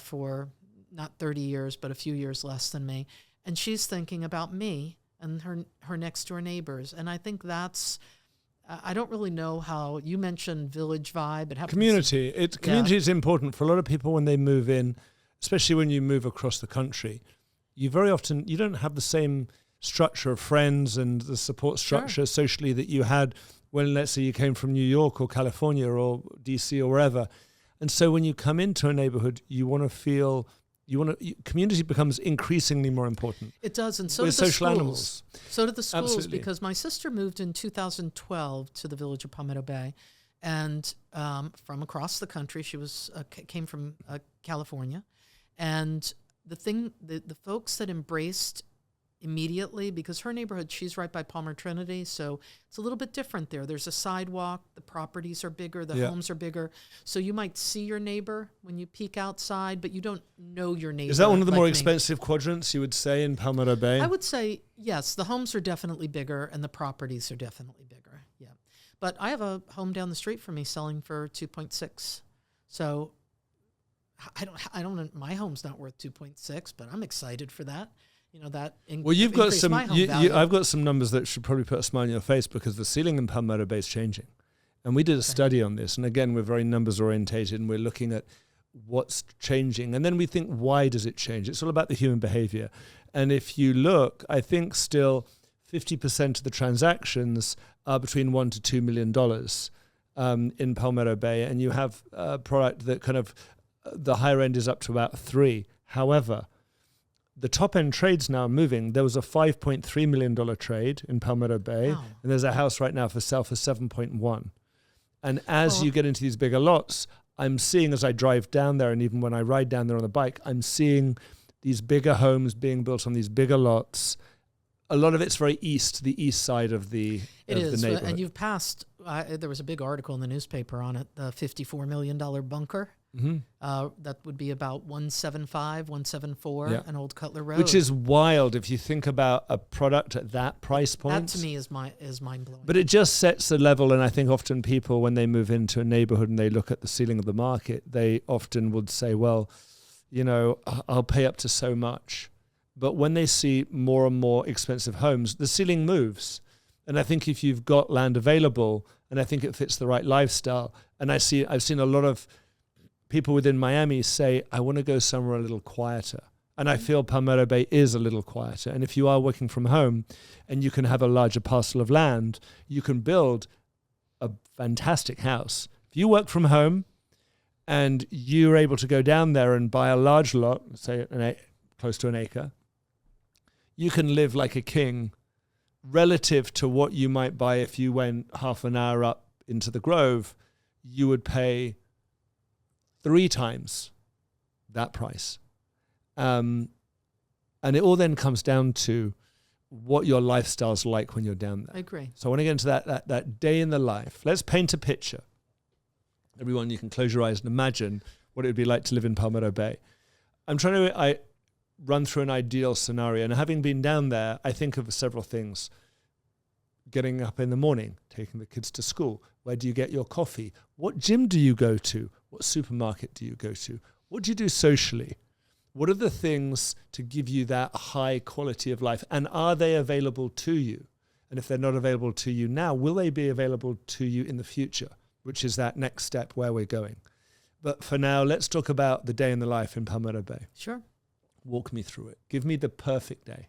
for not 30 years, but a few years less than me. And she's thinking about me and her next door neighbors. And I think that's, I don't really know how, you mentioned village vibe. Community. Community is important for a lot of people when they move in, especially when you move across the country. You don't have the same structure of friends and the support structure socially that you had when, let's say, you came from New York or California or DC or wherever. And so when you come into a neighborhood, community becomes increasingly more important. It does, and so do the social schools. Animals. So do the schools. Absolutely. Because my sister moved in 2012 to the village of Palmetto Bay, and from across the country. She came from California, and the folks that embraced immediately, because her neighborhood, she's right by Palmer Trinity, so it's a little bit different there. There's a sidewalk, the properties are bigger, the homes are bigger, so you might see your neighbor when you peek outside, but you don't know your neighbor. Is that one of the more expensive quadrants, you would say, in Palmetto Bay? I would say, yes, the homes are definitely bigger and the properties are definitely bigger, yeah. But I have a home down the street from me selling for 2.6, so I don't. My home's not worth 2.6, but I'm excited for that. Well, you've got some. I've got some numbers that should probably put a smile on your face, because the ceiling in Palmetto Bay is changing, and we did a study on this. And again, we're very numbers orientated, and we're looking at what's changing, and then we think, why does it change? It's all about the human behavior. And if you look, I think still 50% of the transactions are between $1 to $2 million in Palmetto Bay, and you have a product that kind of the higher end is up to about 3. However, the top end trades now are moving. There was a $5.3 million trade in Palmetto Bay, wow. And there's a house right now for sale for 7.1. And as you get into these bigger lots, I'm seeing, as I drive down there, and even when I ride down there on the bike, I'm seeing these bigger homes being built on these bigger lots. A lot of it's very the east side of the neighborhood. And you've passed, there was a big article in the newspaper on it, the $54 million bunker. Mm-hmm. That would be about 175, 174, an Old Cutler Road. Which is wild if you think about a product at that price point. That to me is mind-blowing. But it just sets the level, and I think often people, when they move into a neighborhood and they look at the ceiling of the market, they often would say, well, I'll pay up to so much. But when they see more and more expensive homes, the ceiling moves. And I think if you've got land available, and I think it fits the right lifestyle, and I've seen a lot of people within Miami say, I want to go somewhere a little quieter. And I feel Palmetto Bay is a little quieter. And if you are working from home and you can have a larger parcel of land, you can build a fantastic house. If you work from home and you're able to go down there and buy a large lot, say close to an acre, you can live like a king relative to what you might buy if you went half an hour up into the Grove. You would pay 3 times that price. And it all then comes down to what your lifestyle's like when you're down there. I agree. So I want to get into that day in the life. Let's paint a picture. Everyone, you can close your eyes and imagine what it would be like to live in Palmetto Bay. I'm trying to run through an ideal scenario. And having been down there, I think of several things. Getting up in the morning, taking the kids to school. Where do you get your coffee? What gym do you go to? What supermarket do you go to? What do you do socially? What are the things to give you that high quality of life? And are they available to you? And if they're not available to you now, will they be available to you in the future? Which is that next step where we're going. But for now, let's talk about the day in the life in Palmetto Bay. Sure. Walk me through it. Give me the perfect day.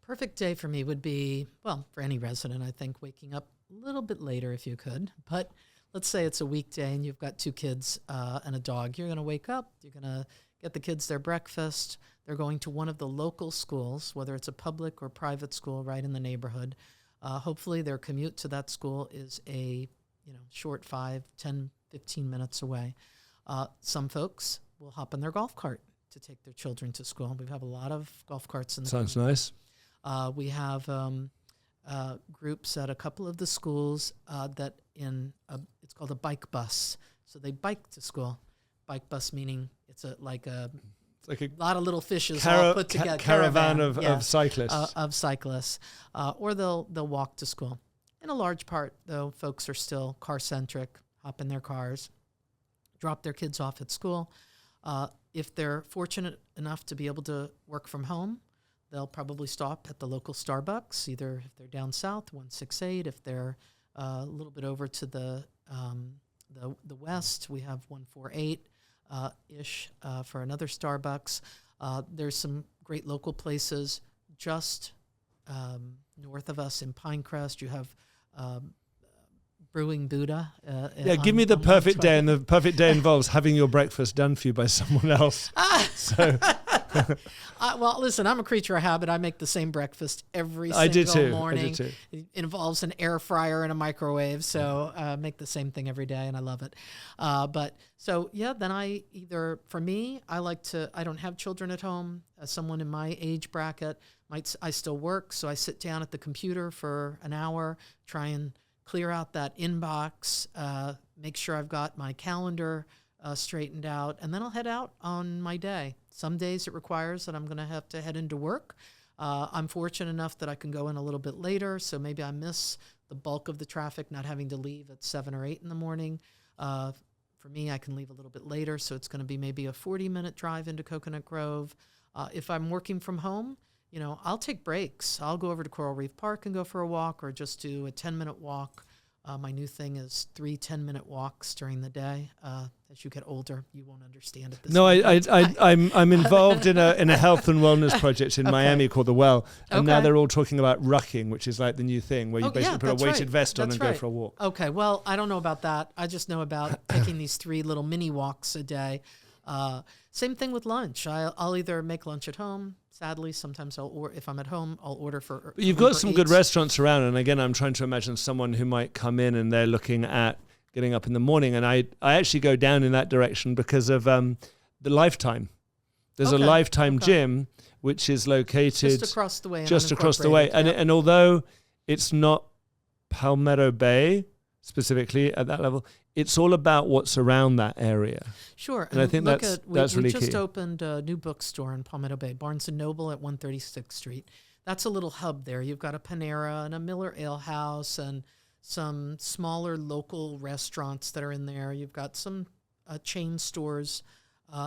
Perfect day for me would be, well, for any resident, I think, waking up a little bit later if you could. But let's say it's a weekday and you've got 2 kids and a dog. You're going to wake up. You're going to get the kids their breakfast. They're going to one of the local schools, whether it's a public or private school right in the neighborhood. Hopefully their commute to that school is a short 5, 10, 15 minutes away. Some folks will hop in their golf cart to take their children to school. We have a lot of golf carts in the Sounds community. nice. We have groups at a couple of the schools that it's called a bike bus. So they bike to school. Bike bus meaning it's like a lot of little fishes all put together. Caravan of cyclists. Of cyclists. Or they'll walk to school. In a large part, though, folks are still car-centric, hop in their cars, drop their kids off at school. If they're fortunate enough to be able to work from home, they'll probably stop at the local Starbucks, either if they're down south, 168. If they're a little bit over to the west, we have 148 ish for another Starbucks. There's some great local places just north of us in Pinecrest. You have Brewing Buddha. Give me the perfect day, and the perfect day involves having your breakfast done for you by someone else. So. Well, listen, I'm a creature of habit. I make the same breakfast every single morning. I do too. It involves an air fryer and a microwave, so make the same thing every day, and I love it. Then I don't have children at home. As someone in my age bracket, I still work, so I sit down at the computer for an hour, try and clear out that inbox, make sure I've got my calendar straightened out, and then I'll head out on my day. Some days it requires that I'm going to have to head into work. I'm fortunate enough that I can go in a little bit later, so maybe I miss the bulk of the traffic, not having to leave at 7 or 8 in the morning. For me, I can leave a little bit later, so it's going to be maybe a 40-minute drive into Coconut Grove. If I'm working from home, I'll take breaks. I'll go over to Coral Reef Park and go for a walk, or just do a 10-minute walk. My new thing is 3 10-minute walks during the day. As you get older, you won't understand it. No, I'm involved in a health and wellness project in Miami called The Well, and now they're all talking about rucking, which is like the new thing where you basically put a weighted vest on and go for a walk. Okay, well, I don't know about that. I just know about taking these 3 little mini walks a day. Same thing with lunch. I'll either make lunch at home. Sadly, sometimes if I'm at home, I'll order for. But you've got some good restaurants around, and again, I'm trying to imagine someone who might come in and they're looking at getting up in the morning, and I actually go down in that direction because of the Lifetime. There's a Lifetime gym which is located just across the way. And although it's not Palmetto Bay specifically at that level, it's all about what's around that area. Sure. And I think that's really key. We just opened a new bookstore in Palmetto Bay, Barnes & Noble at 136th Street. That's a little hub there. You've got a Panera and a Miller Ale House and some smaller local restaurants that are in there. You've got some chain stores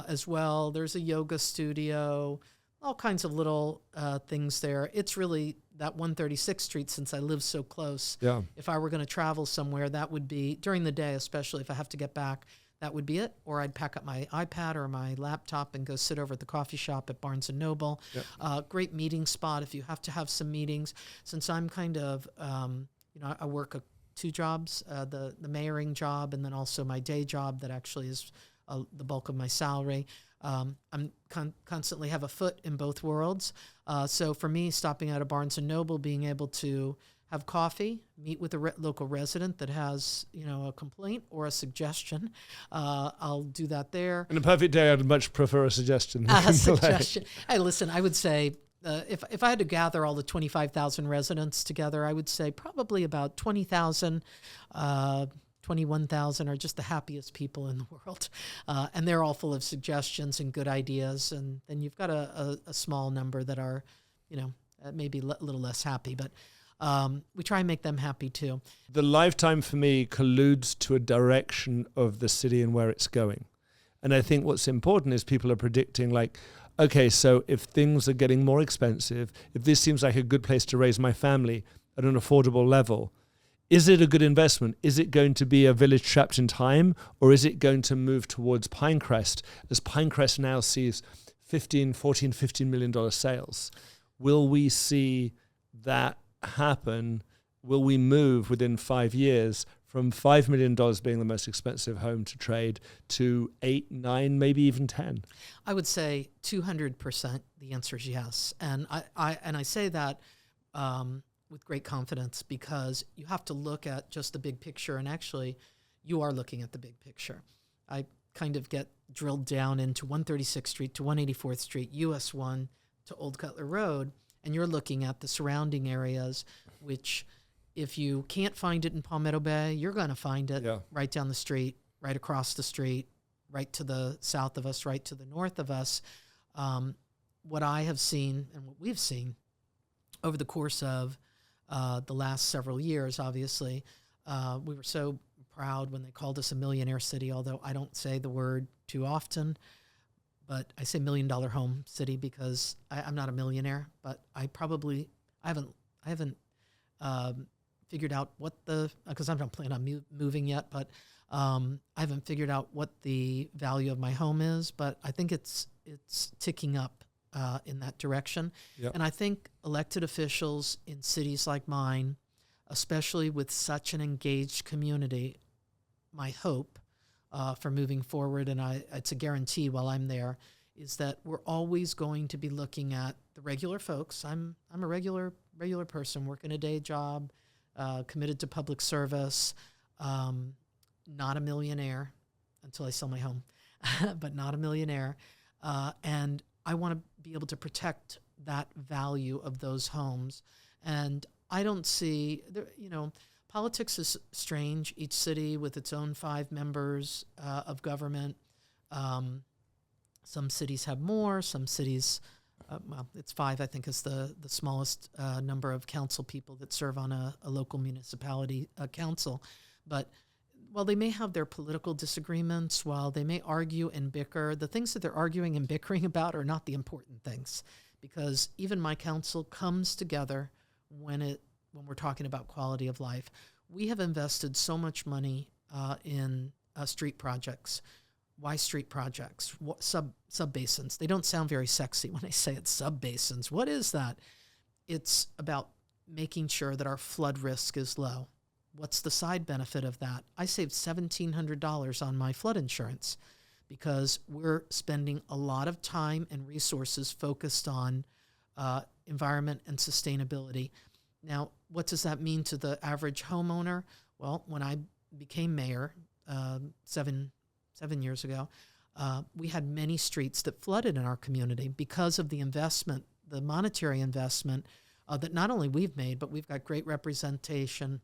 as well. There's a yoga studio, all kinds of little things there. It's really that 136th Street, since I live so close. Yeah. If I were going to travel somewhere, that would be, during the day, especially if I have to get back, that would be it. Or I'd pack up my iPad or my laptop and go sit over at the coffee shop at Barnes & Noble. Yep. Great meeting spot if you have to have some meetings. Since I'm kind of, I work 2 jobs, the mayoring job and then also my day job that actually is the bulk of my salary. I'm constantly have a foot in both worlds. So for me, stopping out of Barnes & Noble, being able to have coffee, meet with a local resident that has, a complaint or a suggestion, I'll do that there. In a perfect day, I'd much prefer a suggestion. A suggestion. Hey, listen, I would say if I had to gather all the 25,000 residents together, I would say probably about 20,000, 21,000 are just the happiest people in the world. And they're all full of suggestions and good ideas. And then you've got a small number that are, maybe a little less happy. But we try and make them happy too. The lifetime for me colludes to a direction of the city and where it's going. And I think what's important is people are predicting like, okay, so if things are getting more expensive, if this seems like a good place to raise my family at an affordable level, is it a good investment? Is it going to be a village trapped in time, or is it going to move towards Pinecrest as Pinecrest now sees $15 million sales? Will we see that happen? Will we move within 5 years from $5 million being the most expensive home to trade to 8, 9, maybe even 10? I would say 200%. The answer is yes, and I say that with great confidence because you have to look at just the big picture, and actually, you are looking at the big picture. I kind of get drilled down into 136th Street to 184th Street, US 1 to Old Cutler Road, and you're looking at the surrounding areas, which if you can't find it in Palmetto Bay, you're going to find it right down the street, right across the street, right to the south of us, right to the north of us. What I have seen and what we've seen over the course of the last several years, obviously, we were so proud when they called us a millionaire city, although I don't say the word too often, but I say $1 million home city because I'm not a millionaire, but I haven't figured out what because I'm not planning on moving yet, but I haven't figured out what the value of my home is, but I think it's ticking up in that direction. Yep. And I think elected officials in cities like mine, especially with such an engaged community, my hope for moving forward, and it's a guarantee while I'm there, is that we're always going to be looking at the regular folks. I'm a regular person working a day job, committed to public service, not a millionaire until I sell my home, but not a millionaire. And I want to be able to protect that value of those homes. And I don't see, politics is strange. Each city with its own 5 members of government. Some cities have more. Some cities, it's 5, I think, is the smallest number of council people that serve on a local municipality council. But while they may have their political disagreements, while they may argue and bicker, the things that they're arguing and bickering about are not the important things, because even my council comes together when we're talking about quality of life. We have invested so much money in street projects. Why street projects? Sub-basins. They don't sound very sexy when I say it's sub-basins. What is that? It's about making sure that our flood risk is low. What's the side benefit of that? I saved $1,700 on my flood insurance because we're spending a lot of time and resources focused on environment and sustainability. Now, what does that mean to the average homeowner? Well, when I became mayor 7 years ago, we had many streets that flooded in our community because of the investment, the monetary investment that not only we've made, but we've got great representation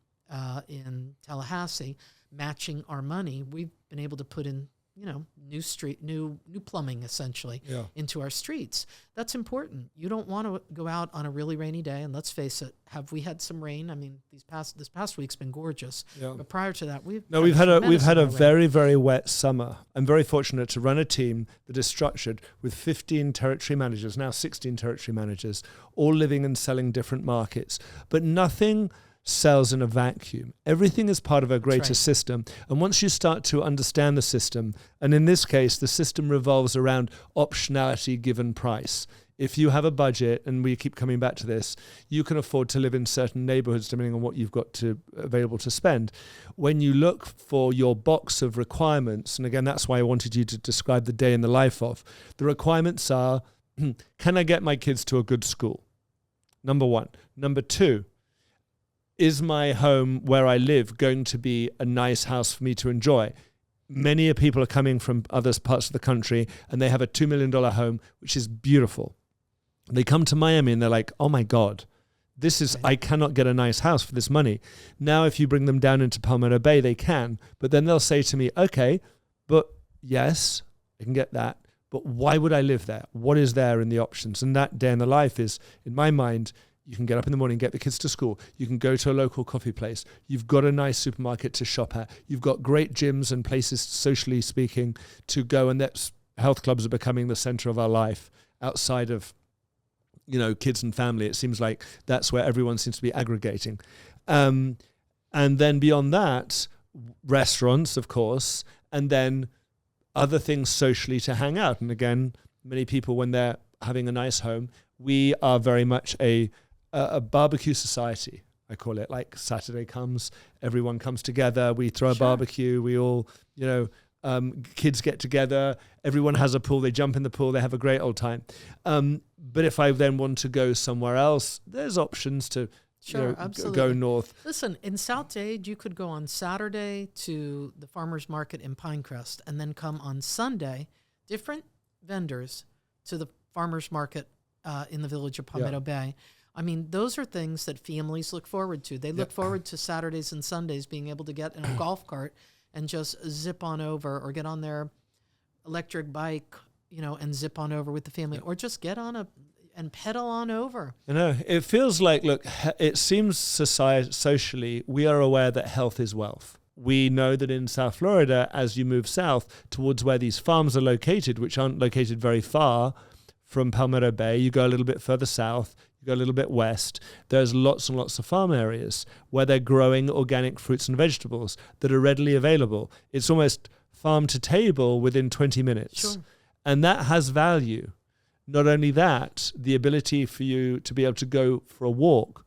in Tallahassee matching our money. We've been able to put in, new plumbing essentially into our streets. That's important. You don't want to go out on a really rainy day, and let's face it, have we had some rain? I mean, this past week's been gorgeous. Yeah. But prior to that, we've had a very, very wet summer. I'm very fortunate to run a team that is structured with 15 territory managers, now 16 territory managers, all living and selling different markets. But nothing sells in a vacuum. Everything is part of a greater system. And once you start to understand the system, and in this case, the system revolves around optionality given price. if you have a budget, and we keep coming back to this, you can afford to live in certain neighborhoods depending on what you've got available to spend. When you look for your box of requirements, and again, that's why I wanted you to describe the day in the life of, the requirements are, can I get my kids to a good school? Number one. Number two, is my home where I live going to be a nice house for me to enjoy? Many people are coming from other parts of the country and they have a $2 million home, which is beautiful. They come to Miami and they're like, oh my God, I cannot get a nice house for this money. Now, if you bring them down into Palmetto Bay, they can. But then they'll say to me, okay, but yes, I can get that. But why would I live there? What is there in the options? And that day in the life is, in my mind, you can get up in the morning, get the kids to school. You can go to a local coffee place. You've got a nice supermarket to shop at. You've got great gyms and places, socially speaking, to go. And that's, health clubs are becoming the center of our life outside of, kids and family. It seems like that's where everyone seems to be aggregating. And then beyond that, restaurants, of course, and then other things socially to hang out. And again, many people, when they're having a nice home, we are very much a barbecue society, I call it. Like Saturday comes, everyone comes together, we throw a barbecue, we all, kids get together, everyone has a pool, they jump in the pool, they have a great old time. But if I then want to go somewhere else, there's options to go north. Listen, in South Dade, you could go on Saturday to the farmer's market in Pinecrest and then come on Sunday, different vendors to the farmer's market in the village of Palmetto Bay. I mean, those are things that families look forward to. They look forward to Saturdays and Sundays being able to get in a golf cart and just zip on over, or get on their electric bike, and zip on over with the family, or just get on and pedal on over. It feels like, look, it seems socially, we are aware that health is wealth. We know that in South Florida, as you move south towards where these farms are located, which aren't located very far from Palmetto Bay, you go a little bit further south, you go a little bit west, there's lots and lots of farm areas where they're growing organic fruits and vegetables that are readily available. It's almost farm to table within 20 minutes. Sure. And that has value. Not only that, the ability for you to be able to go for a walk.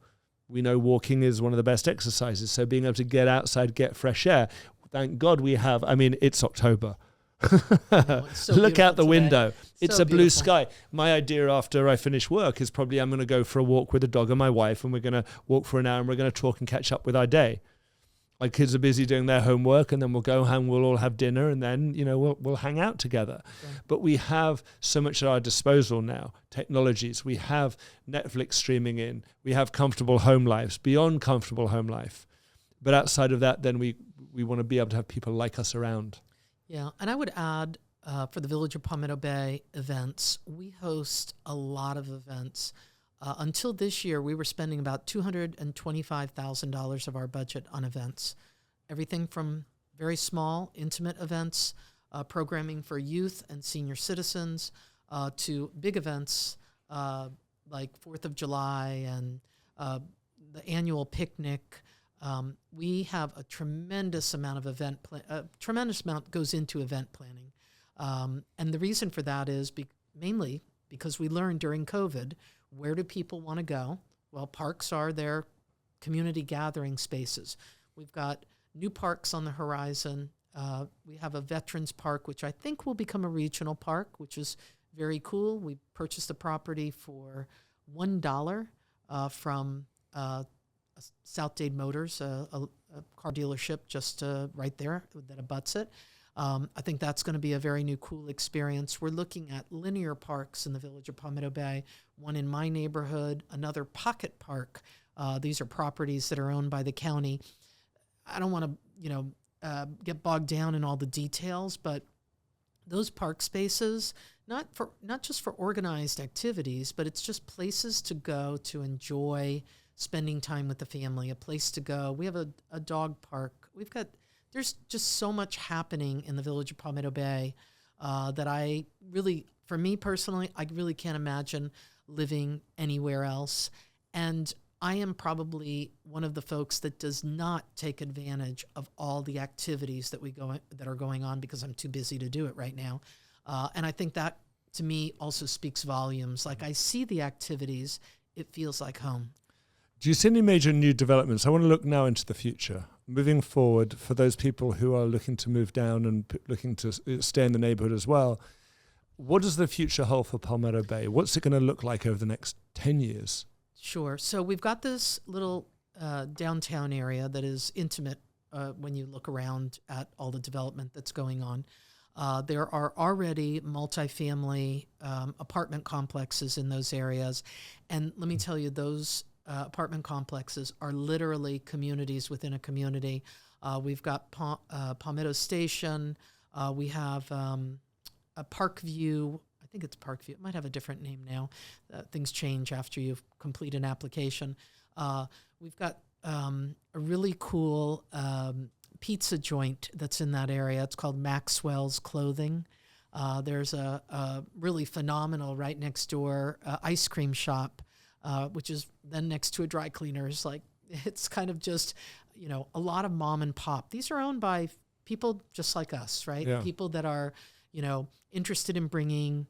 We know walking is one of the best exercises. So being able to get outside, get fresh air. Thank God we have, it's October. It's Look out the today. window. It's a blue beautiful. sky. My idea after I finish work is probably I'm going to go for a walk with the dog and my wife, and we're going to walk for an hour and we're going to talk and catch up with our day. My kids are busy doing their homework, and then we'll go home, we'll all have dinner, and then, we'll hang out together. Yeah. But we have so much at our disposal now, technologies. We have Netflix streaming in. We have comfortable home lives, beyond comfortable home life. But outside of that, then we want to be able to have people like us around. Yeah, and I would add, for the Village of Palmetto Bay events, we host a lot of events. Until this year, we were spending about $225,000 of our budget on events. Everything from very small, intimate events, programming for youth and senior citizens, to big events like 4th of July and the annual picnic. We have a tremendous amount of tremendous amount goes into event planning. And the reason for that is mainly because we learned during COVID, where do people want to go? Well, parks are their community gathering spaces. We've got new parks on the horizon. We have a veterans park, which I think will become a regional park, which is very cool. We purchased the property for $1 from South Dade Motors, a car dealership just right there that abuts it. I think that's going to be a very new, cool experience. We're looking at linear parks in the village of Palmetto Bay, one in my neighborhood, another pocket park. These are properties that are owned by the county. I don't want to, get bogged down in all the details, but those park spaces, not just for organized activities, but it's just places to go to enjoy spending time with the family, a place to go. We have a dog park. There's just so much happening in the village of Palmetto Bay that for me personally, I really can't imagine living anywhere else. And I am probably one of the folks that does not take advantage of all the activities that are going on because I'm too busy to do it right now. And I think that to me also speaks volumes. Like I see the activities, it feels like home. Do you see any major new developments? I want to look now into the future. Moving forward, for those people who are looking to move down and looking to stay in the neighborhood as well, what does the future hold for Palmetto Bay? What's it going to look like over the next 10 years? Sure. So we've got this little downtown area that is intimate when you look around at all the development that's going on. There are already multifamily apartment complexes in those areas. And let me tell you, those apartment complexes are literally communities within a community. We've got Palmetto Station. We have a Parkview. I think it's Parkview. It might have a different name now. Things change after you complete an application. We've got a really cool pizza joint that's in that area. It's called Maxwell's Clothing. There's a really phenomenal right next door ice cream shop, which is then next to a dry cleaners. Like it's kind of just, a lot of mom and pop. These are owned by people just like us, right? Yeah. People that are, interested in bringing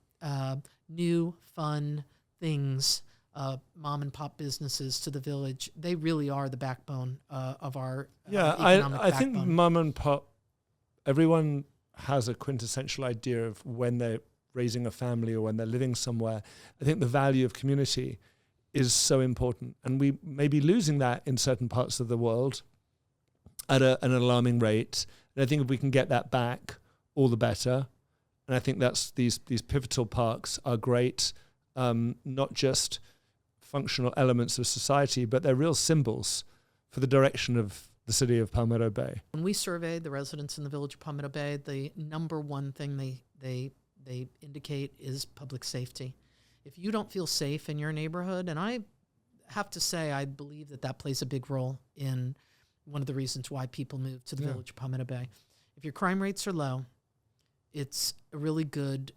new, fun things, mom and pop businesses to the village. They really are the backbone of our economic I think backbone. mom and pop, everyone has a quintessential idea of when they're raising a family or when they're living somewhere. I think the value of community is so important, and we may be losing that in certain parts of the world at an alarming rate. And I think if we can get that back, all the better. And I think that's these pivotal parks are great, not just functional elements of society, but they're real symbols for the direction of the city of Palmetto Bay. When we surveyed the residents in the village of Palmetto Bay, the number one thing they indicate is public safety. If you don't feel safe in your neighborhood, and I have to say I believe that plays a big role in one of the reasons why people move to the village of Palmetto Bay. If your crime rates are low, it's a really good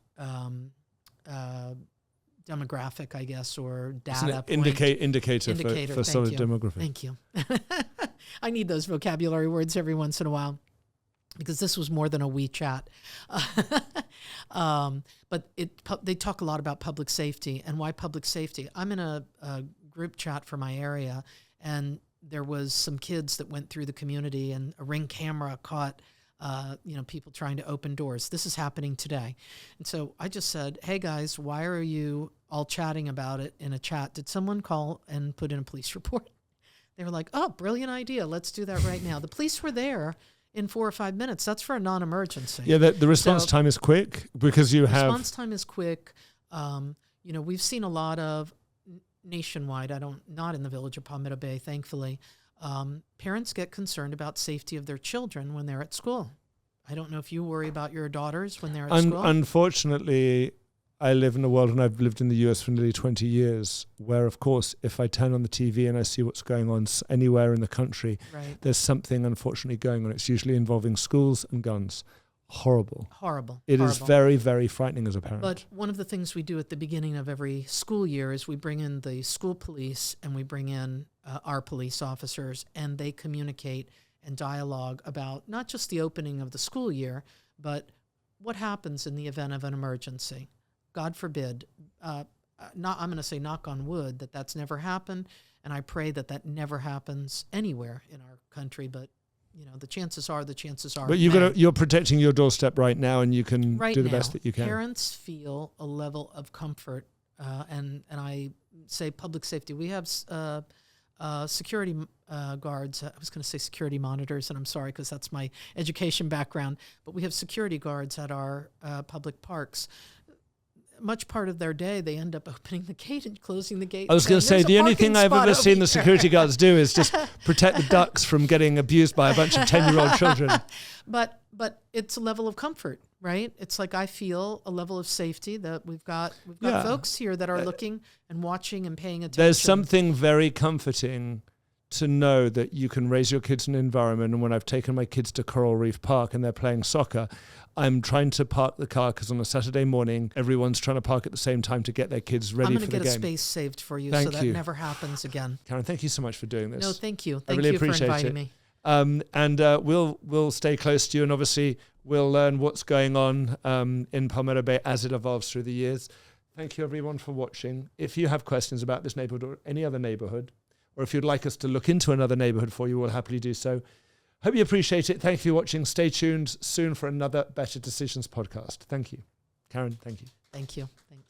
demographic, I guess, or data indicator for solid demographic. Thank you. I need those vocabulary words every once in a while because this was more than a WeChat. But they talk a lot about public safety. And why public safety? I'm in a group chat for my area, and there was some kids that went through the community, and a Ring camera caught people trying to open doors. This is happening today. And so I just said, hey guys, why are you all chatting about it in a chat? Did someone call and put in a police report? They were like, oh, brilliant idea. Let's do that right now. The police were there in 4 or 5 minutes. That's for a non-emergency. Yeah, the response time is quick because you have... Response time is quick. We've seen a lot of nationwide, not in the village of Palmetto Bay, thankfully, parents get concerned about safety of their children when they're at school. I don't know if you worry about your daughters when they're at school. Unfortunately, I live in a world, and I've lived in the US for nearly 20 years, where, of course, if I turn on the TV and I see what's going on anywhere in the country, right, there's something unfortunately going on. It's usually involving schools and guns. Horrible. It is very, very frightening as a parent. But one of the things we do at the beginning of every school year is we bring in the school police and we bring in our police officers, and they communicate and dialogue about not just the opening of the school year, but what happens in the event of an emergency. God forbid, I'm going to say knock on wood that that's never happened, and I pray that never happens anywhere in our country, but the chances are. But you're protecting your doorstep right now, and you can do the best that you can. Parents feel a level of comfort, and I say public safety. We have security guards. I was going to say security monitors, and I'm sorry because that's my education background. But we have security guards at our public parks. Much part of their day, they end up opening the gate and closing the gate. I was going to say, the only thing I've ever seen the security guards do is just protect the ducks from getting abused by a bunch of 10-year-old children. But it's a level of comfort, right? It's like I feel a level of safety that we've got folks here that are looking and watching and paying attention. There's something very comforting to know that you can raise your kids in an environment. And when I've taken my kids to Coral Reef Park and they're playing soccer, I'm trying to park the car because on a Saturday morning, everyone's trying to park at the same time to get their kids ready for the game. I'm going to get a space saved for you so that never happens again. Karen, thank you so much for doing this. No, thank you. I really Thank you for appreciate inviting it. me. We'll stay close to you, and obviously we'll learn what's going on in Palmetto Bay as it evolves through the years. Thank you, everyone, for watching. If you have questions about this neighborhood or any other neighborhood, or if you'd like us to look into another neighborhood for you, we'll happily do so. Hope you appreciate it. Thank you for watching. Stay tuned soon for another Better Decisions podcast. Thank you. Karen, thank you. Thank you. Thanks.